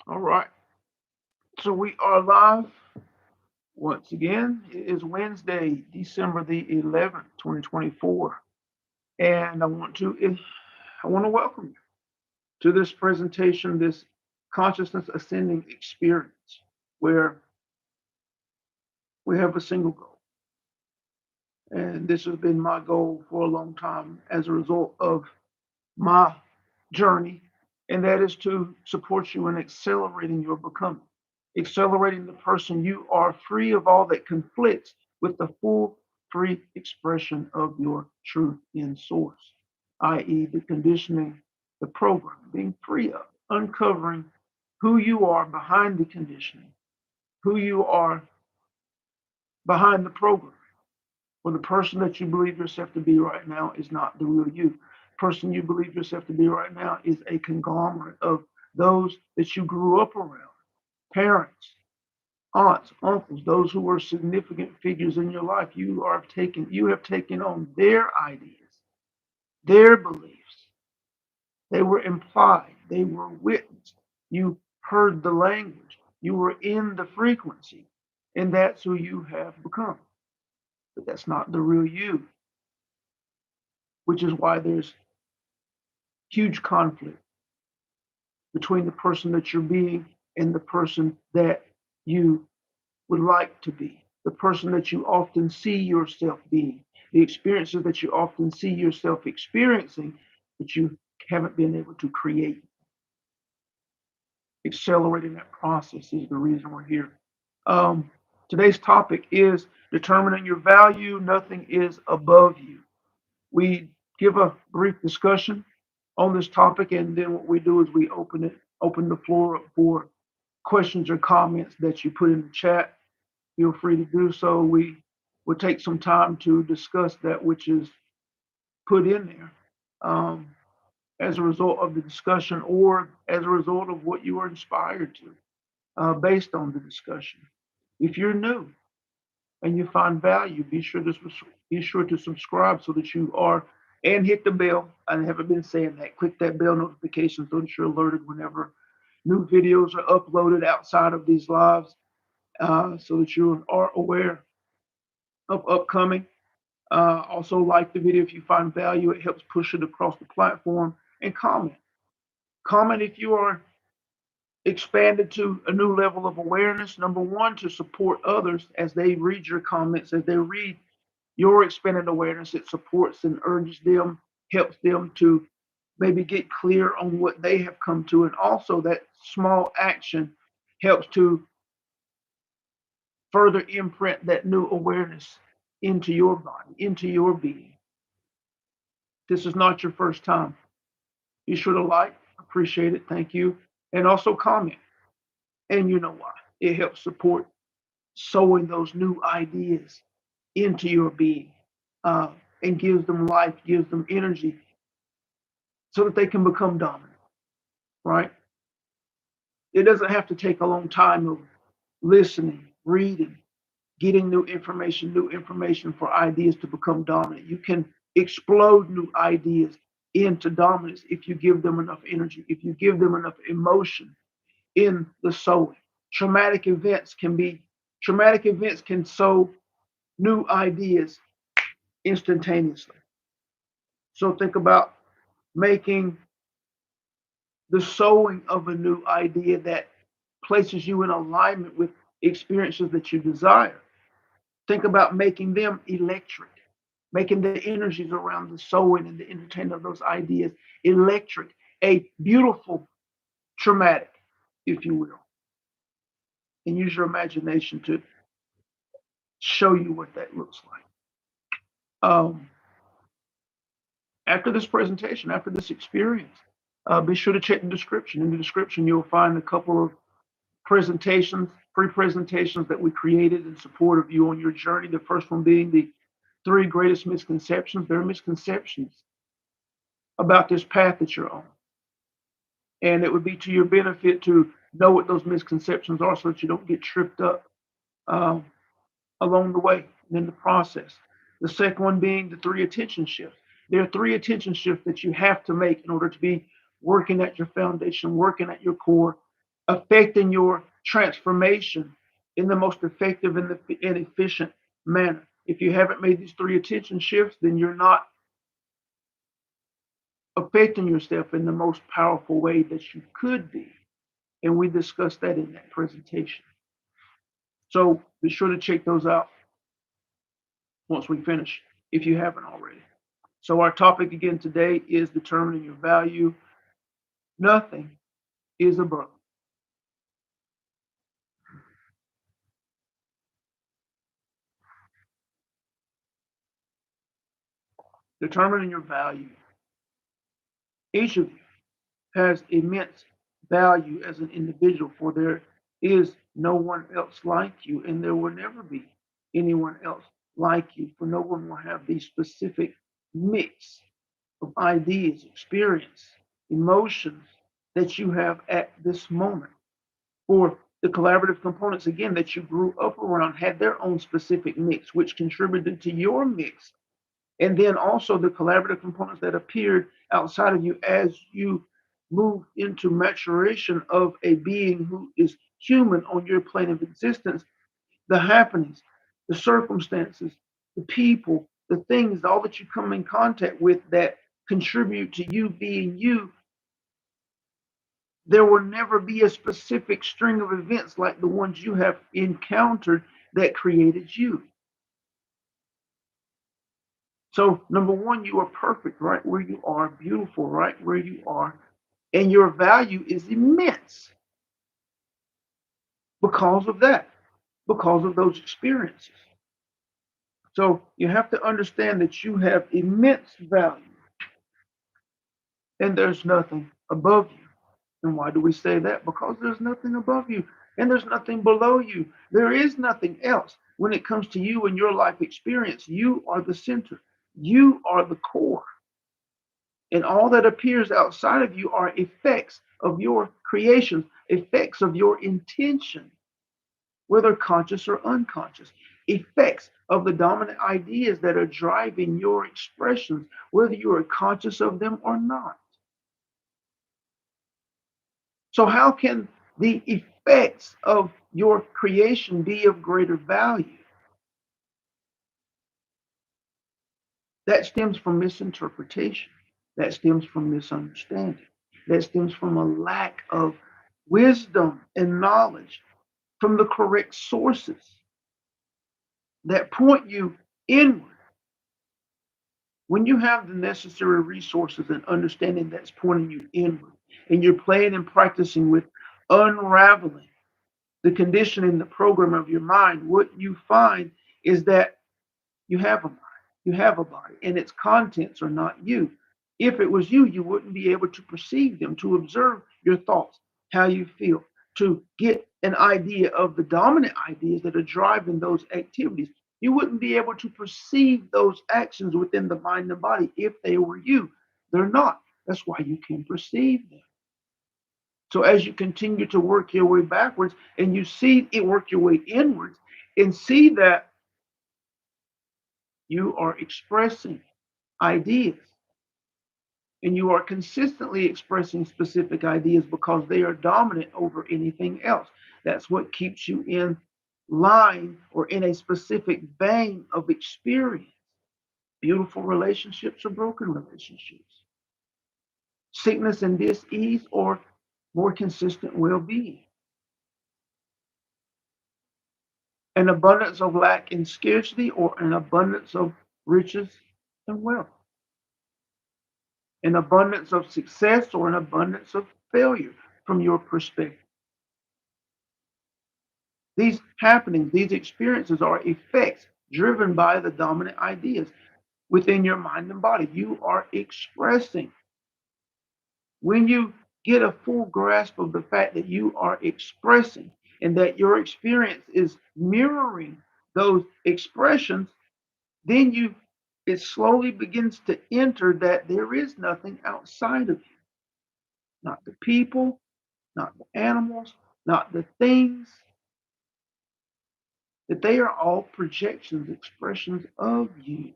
All right. So we are live once again. It is Wednesday, December the 11th, 2024. And I want to welcome you to this presentation, this consciousness ascending experience where we have a single goal. And this has been my goal for a long time as a result of my journey, and that is to support you in accelerating your becoming, accelerating the person you are, free of all that conflicts with the full, free expression of your truth in source, i.e., the conditioning, the program, being free of, uncovering who you are behind the conditioning, who you are behind the program. Well, the person that you believe yourself to be right now is not the real you. The person you believe yourself to be right now is a conglomerate of those that you grew up around, parents, aunts, uncles, those who were significant figures in your life. You have taken on their ideas, their beliefs. They were implied, they were witnessed. You heard the language, you were in the frequency, and that's who you have become. But that's not the real you, which is why there's huge conflict between the person that you're being and the person that you would like to be, the person that you often see yourself being, the experiences that you often see yourself experiencing, but you haven't been able to create. Accelerating that process is the reason we're here. Um, Today's topic is determining your value. Nothing is above you. We give a brief discussion on this topic, and then what we do is we open the floor up for questions or comments that you put in the chat. Feel free to do so. We will take some time to discuss that which is put in there, as a result of the discussion or as a result of what you are inspired to, based on the discussion. If you're new and you find value, be sure to subscribe so that you are, and hit the bell. I haven't been saying that. Click that bell notification so that you're alerted whenever new videos are uploaded outside of these lives, so that you are aware of upcoming. Also, like the video if you find value. It helps push it across the platform. And comment. Comment if you are expanded to a new level of awareness. Number one, to support others as they read your comments, as they read your expanded awareness. It supports and urges them, helps them to maybe get clear on what they have come to. And also, that small action helps to further imprint that new awareness into your body, into your being. This is not your first time. Be sure to like, appreciate it, thank you, and also comment. And you know why? It helps support sowing those new ideas into your being, uh, and gives them life, gives them energy so that they can become dominant, right? It doesn't have to take a long time of listening, reading, getting new information for ideas to become dominant. You can explode new ideas into dominance if you give them enough energy, if you give them enough emotion in the sowing. Traumatic events can sow new ideas instantaneously. So think about making the sowing of a new idea that places you in alignment with experiences that you desire. Think about making them electric, making the energies around the sowing and the entertainment of those ideas electric, a beautiful traumatic, if you will. And use your imagination to show you what that looks like. Um, After this presentation, after this experience, be sure to check the description. In the description, you'll find a couple of presentations, free presentations that we created in support of you on your journey. The first one being the three greatest misconceptions. There are misconceptions about this path that you're on. And it would be to your benefit to know what those misconceptions are so that you don't get tripped up, um, along the way and in the process. The second one being the three attention shifts. There are three attention shifts that you have to make in order to be working at your foundation, working at your core, affecting your transformation in the most effective and efficient manner. If you haven't made these three attention shifts, then you're not affecting yourself in the most powerful way that you could be. And we discussed that in that presentation. So be sure to check those out once we finish, if you haven't already. So our topic again today is determining your value. Nothing is above. Determining your value. Each of you has immense value as an individual, for there is no one else like you, and there will never be anyone else like you, for no one will have the specific mix of ideas, experience, emotions that you have at this moment. For the collaborative components, again, that you grew up around had their own specific mix, which contributed to your mix. And then also the collaborative components that appeared outside of you as you move into maturation of a being who is human on your plane of existence, the happenings, the circumstances, the people, the things, all that you come in contact with that contribute to you being you. There will never be a specific string of events like the ones you have encountered that created you. So, number one, you are perfect right where you are, beautiful right where you are, and your value is immense because of that, because of those experiences. So, you have to understand that you have immense value and there's nothing above you. And why do we say that? Because there's nothing above you and there's nothing below you. There is nothing else. When it comes to you and your life experience, you are the center, you are the core. And all that appears outside of you are effects of your creations, effects of your intention, whether conscious or unconscious, effects of the dominant ideas that are driving your expressions, whether you are conscious of them or not. So, how can the effects of your creation be of greater value? That stems from misinterpretation. That stems from misunderstanding. That stems from a lack of wisdom and knowledge from the correct sources that point you inward. When you have the necessary resources and understanding that's pointing you inward, and you're playing and practicing with unraveling the conditioning, the program of your mind, what you find is that you have a mind, you have a body, and its contents are not you. If it was you, you wouldn't be able to perceive them, to observe your thoughts, how you feel, to get an idea of the dominant ideas that are driving those activities. You wouldn't be able to perceive those actions within the mind and body if they were you. They're not. That's why you can perceive them. So as you continue to work your way backwards and you see it work your way inwards and see that you are expressing ideas and you are consistently expressing specific ideas because they are dominant over anything else. That's what keeps you in line or in a specific vein of experience. Beautiful relationships or broken relationships, sickness and dis-ease or more consistent well-being, an abundance of lack and scarcity or an abundance of riches and wealth, an abundance of success or an abundance of failure from your perspective. These happenings, these experiences are effects driven by the dominant ideas within your mind and body. You are expressing. When you get a full grasp of the fact that you are expressing and that your experience is mirroring those expressions, then it slowly begins to enter that there is nothing outside of you. Not the people, not the animals, not the things, that they are all projections, expressions of you.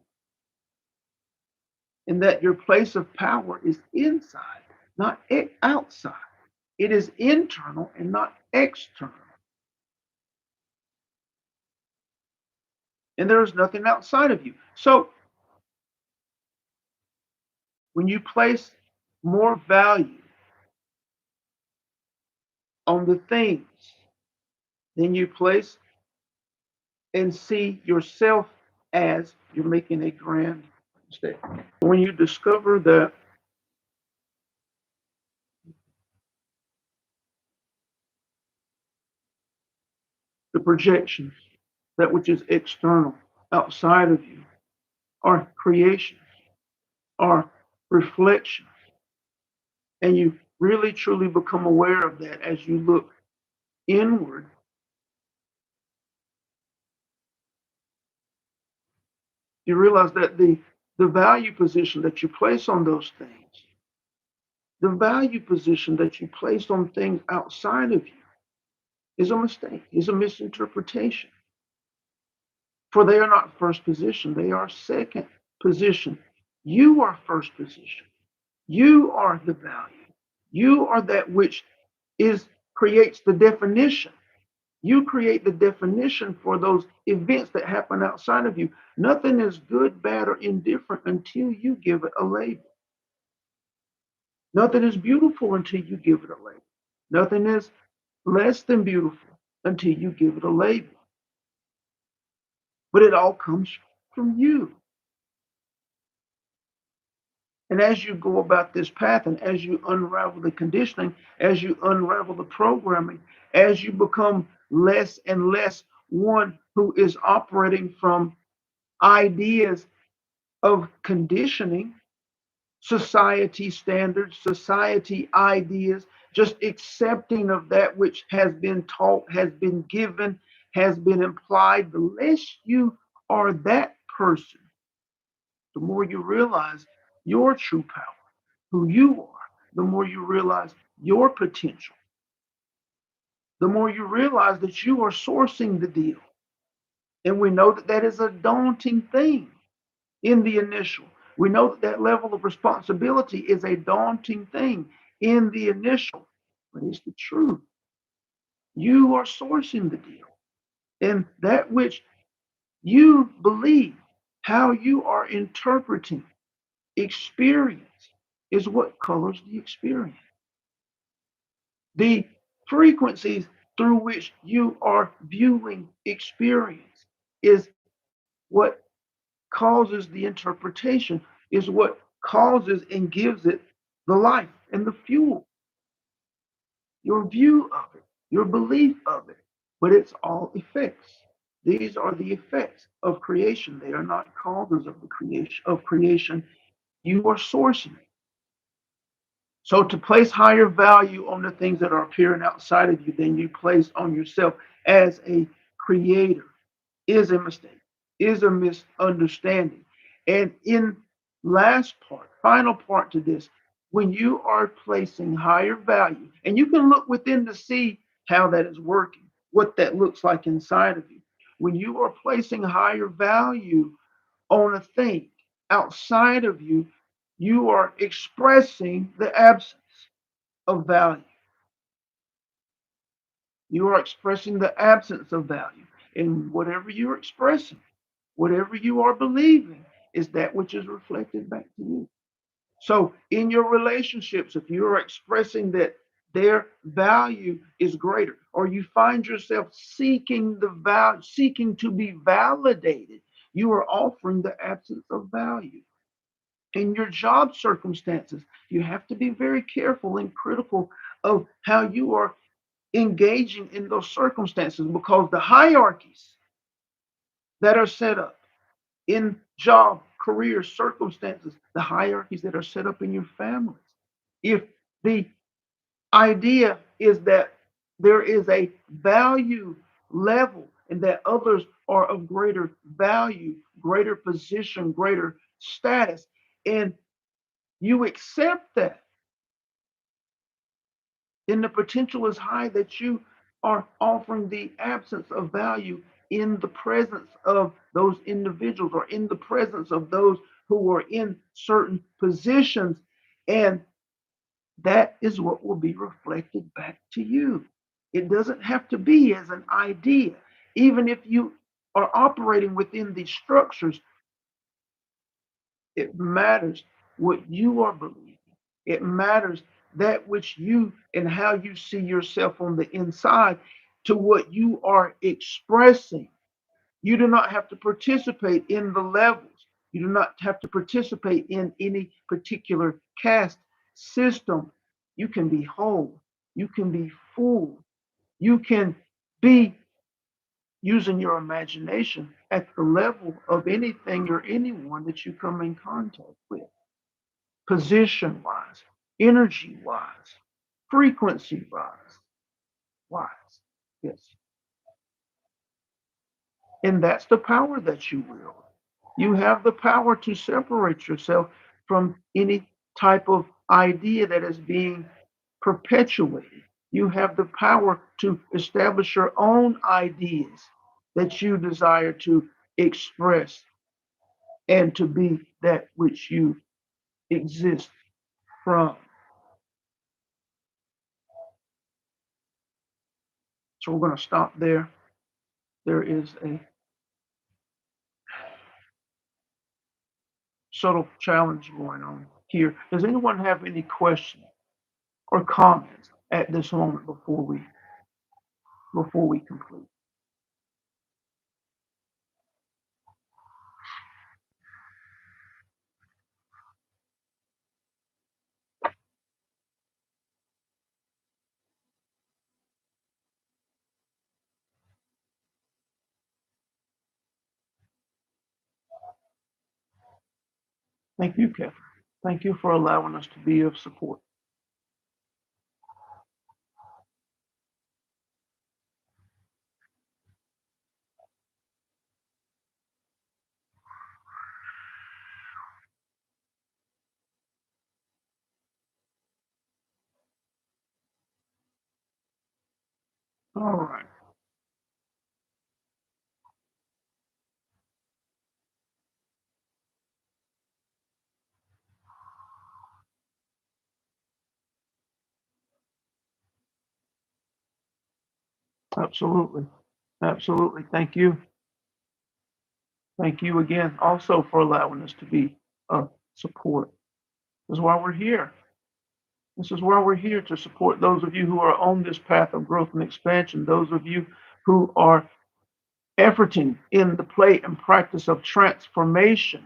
And that your place of power is inside, not outside. It is internal and not external. And there is nothing outside of you. So when you place more value on the things than you place and see yourself as, you're making a grand mistake. When you discover that the projections, that which is external, outside of you, are creations, are reflections, and you really truly become aware of that as you look inward, you realize that the value position that you place on those things, the value position that you place on things outside of you, is a mistake, is a misinterpretation. For they are not first position, they are second position. You are first position. You are the value. You are that which is creates the definition. You create the definition for those events that happen outside of you. Nothing is good, bad, or indifferent until you give it a label. Nothing is beautiful until you give it a label. Nothing is less than beautiful until you give it a label. But it all comes from you. And as you go about this path and as you unravel the conditioning, as you unravel the programming, as you become less and less one who is operating from ideas of conditioning, society standards, society ideas, just accepting of that which has been taught, has been given, has been implied, the less you are that person, the more you realize your true power, who you are, the more you realize your potential, the more you realize that you are sourcing the deal. And we know that that is a daunting thing in the initial. We know that that level of responsibility is a daunting thing in the initial, but it's the truth. You are sourcing the deal. And that which you believe, how you are interpreting experience, is what colors the experience. The frequencies through which you are viewing experience is what causes the interpretation, is what causes and gives it the life and the fuel, your view of it, your belief of it. But it's all effects. These are the effects of creation. They are not causes of the creation. You are sourcing it. So to place higher value on the things that are appearing outside of you than you place on yourself as a creator is a mistake, is a misunderstanding. And in last part, final part to this, when you are placing higher value, and you can look within to see how that is working, what that looks like inside of you. When you are placing higher value on a thing outside of you, you are expressing the absence of value. You are expressing the absence of value. And whatever you're expressing, whatever you are believing, is that which is reflected back to you. So in your relationships, if you are expressing that their value is greater, or you find yourself seeking the value, seeking to be validated, you are offering the absence of value. In your job circumstances, you have to be very careful and critical of how you are engaging in those circumstances, because the hierarchies that are set up in job, career, circumstances, the hierarchies that are set up in your families, if the idea is that there is a value level and that others are of greater value, greater position, greater status, and you accept that, then the potential is high that you are offering the absence of value in the presence of those individuals or in the presence of those who are in certain positions. And that is what will be reflected back to you. It doesn't have to be as an idea. Even if you are operating within these structures, it matters what you are believing. It matters that which you and how you see yourself on the inside to what you are expressing. You do not have to participate in the levels. You do not have to participate in any particular caste system. You can be whole. You can be full. You can be using your imagination at the level of anything or anyone that you come in contact with, position wise, energy wise, frequency wise. Yes. And that's the power that you wield. You have the power to separate yourself from any type of idea that is being perpetuated. You have the power to establish your own ideas that you desire to express and to be that which you exist from. So we're going to stop there. There is a subtle challenge going on here. Does anyone have any questions or comments at this moment before we complete? Thank you, Catherine. Thank you for allowing us to be of support. All right. Absolutely. Absolutely. Thank you. Thank you again also for allowing us to be of support. This is why we're here. This is why we're here to support those of you who are on this path of growth and expansion, those of you who are efforting in the play and practice of transformation.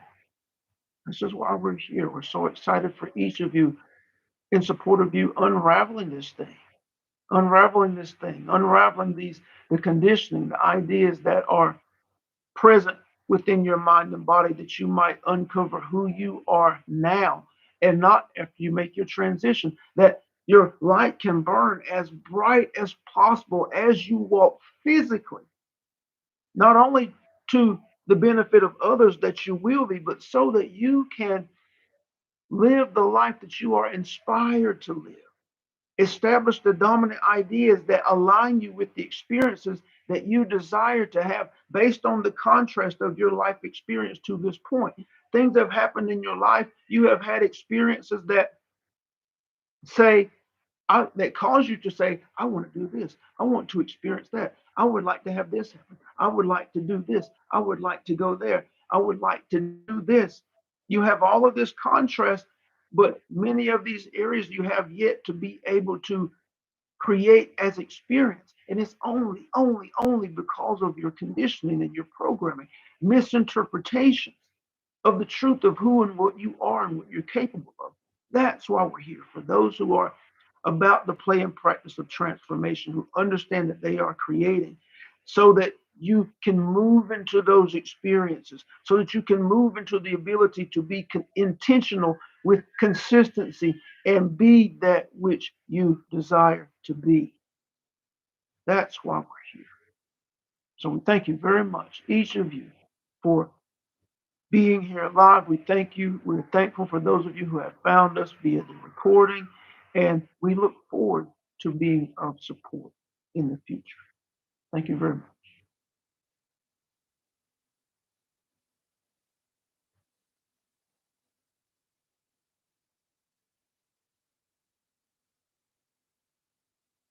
This is why we're here. We're so excited for each of you in support of you unraveling this thing, unraveling the conditioning, the ideas that are present within your mind and body that you might uncover who you are now and not after you make your transition, that your light can burn as bright as possible as you walk physically, not only to the benefit of others that you will be, but so that you can live the life that you are inspired to live. Establish the dominant ideas that align you with the experiences that you desire to have based on the contrast of your life experience to this point. Things have happened in your life. You have had experiences that say, that cause you to say, I want to do this. I want to experience that. I would like to have this happen. I would like to do this. I would like to go there. I would like to do this. You have all of this contrast, but many of these areas you have yet to be able to create as experience. And it's only because of your conditioning and your programming, misinterpretations of the truth of who and what you are and what you're capable of. That's why we're here. For those who are about the play and practice of transformation, who understand that they are creating so that you can move into those experiences, so that you can move into the ability to be intentional with consistency and be that which you desire to be. That's why we're here. So we thank you very much, each of you, for being here live. We thank you. We're thankful for those of you who have found us via the recording, and we look forward to being of support in the future. Thank you very much.